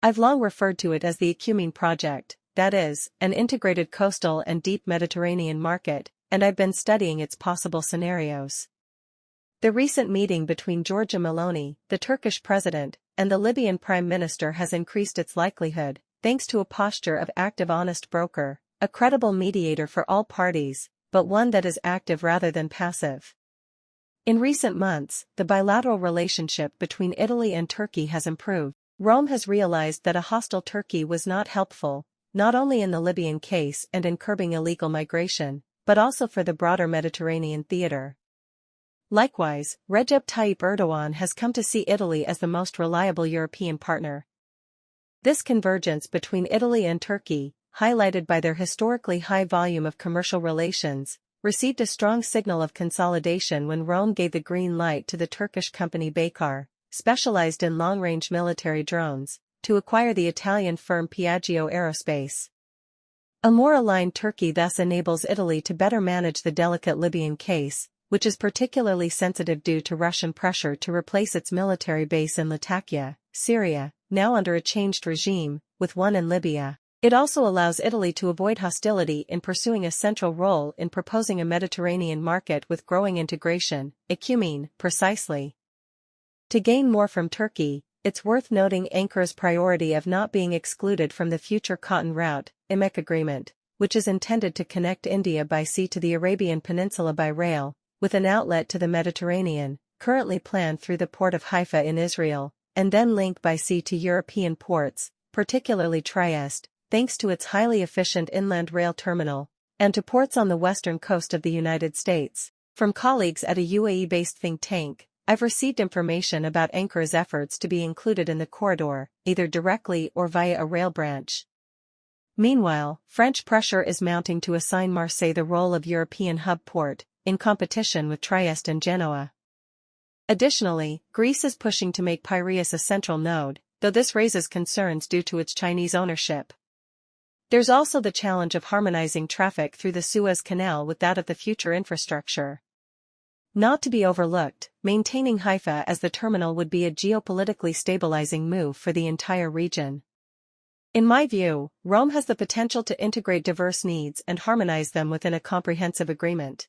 I've long referred to it as the Ekumene Project, that is, an integrated coastal and deep Mediterranean market, and I've been studying its possible scenarios. The recent meeting between Giorgia Meloni, the Turkish president, and the Libyan prime minister has increased its likelihood, thanks to a posture of active honest broker, a credible mediator for all parties, but one that is active rather than passive. In recent months, the bilateral relationship between Italy and Turkey has improved. Rome has realized that a hostile Turkey was not helpful, not only in the Libyan case and in curbing illegal migration, but also for the broader Mediterranean theater. Likewise, Recep Tayyip Erdoğan has come to see Italy as the most reliable European partner. This convergence between Italy and Turkey, highlighted by their historically high volume of commercial relations, received a strong signal of consolidation when Rome gave the green light to the Turkish company Baykar, specialized in long-range military drones, to acquire the Italian firm Piaggio Aerospace. A more aligned Turkey thus enables Italy to better manage the delicate Libyan case, which is particularly sensitive due to Russian pressure to replace its military base in Latakia, Syria, now under a changed regime, with one in Libya. It also allows Italy to avoid hostility in pursuing a central role in proposing a Mediterranean market with growing integration, Ekumene, precisely. To gain more from Turkey, it's worth noting Ankar's priority of not being excluded from the future cotton route, IMEC agreement, which is intended to connect India by sea to the Arabian Peninsula by rail, with an outlet to the Mediterranean, currently planned through the port of Haifa in Israel, and then link by sea to European ports, particularly Trieste, thanks to its highly efficient inland rail terminal, and to ports on the western coast of the United States. From colleagues at a UAE-based think tank, I've received information about Ankar's efforts to be included in the corridor, either directly or via a rail branch. Meanwhile, French pressure is mounting to assign Marseille the role of European hub port, in competition with Trieste and Genoa. Additionally, Greece is pushing to make Piraeus a central node, though this raises concerns due to its Chinese ownership. There's also the challenge of harmonizing traffic through the Suez Canal with that of the future infrastructure. Not to be overlooked, maintaining Haifa as the terminal would be a geopolitically stabilizing move for the entire region. In my view, Rome has the potential to integrate diverse needs and harmonize them within a comprehensive agreement.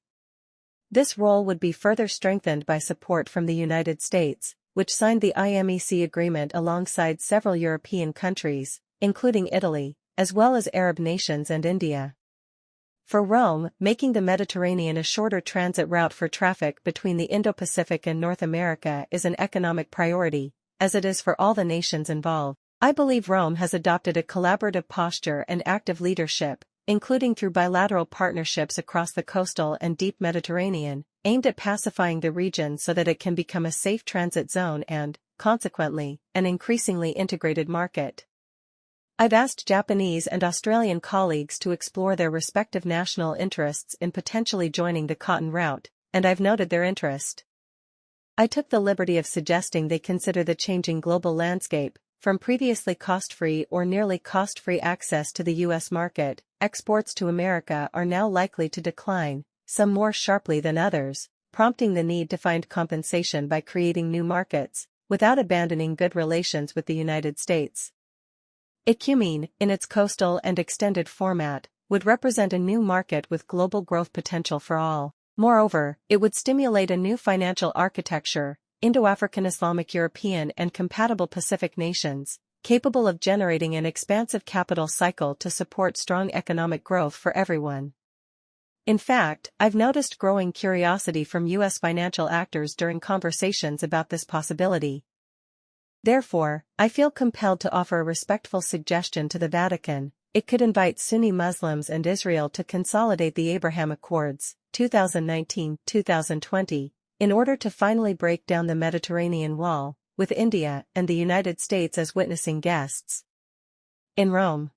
This role would be further strengthened by support from the United States, which signed the IMEC agreement alongside several European countries, including Italy, as well as Arab nations and India. For Rome, making the Mediterranean a shorter transit route for traffic between the Indo-Pacific and North America is an economic priority, as it is for all the nations involved. I believe Rome has adopted a collaborative posture and active leadership, including through bilateral partnerships across the coastal and deep Mediterranean, aimed at pacifying the region so that it can become a safe transit zone and, consequently, an increasingly integrated market. I've asked Japanese and Australian colleagues to explore their respective national interests in potentially joining the cotton route, and I've noted their interest. I took the liberty of suggesting they consider the changing global landscape, from previously cost-free or nearly cost-free access to the U.S. market, exports to America are now likely to decline, some more sharply than others, prompting the need to find compensation by creating new markets, without abandoning good relations with the United States. Ekumene, in its coastal and extended format, would represent a new market with global growth potential for all. Moreover, it would stimulate a new financial architecture, Indo-African Islamic European and compatible Pacific nations, capable of generating an expansive capital cycle to support strong economic growth for everyone. In fact, I've noticed growing curiosity from U.S. financial actors during conversations about this possibility. Therefore, I feel compelled to offer a respectful suggestion to the Vatican. It could invite Sunni Muslims and Israel to consolidate the Abraham Accords, 2019-2020, in order to finally break down the Mediterranean Wall, with India and the United States as witnessing guests. In Rome.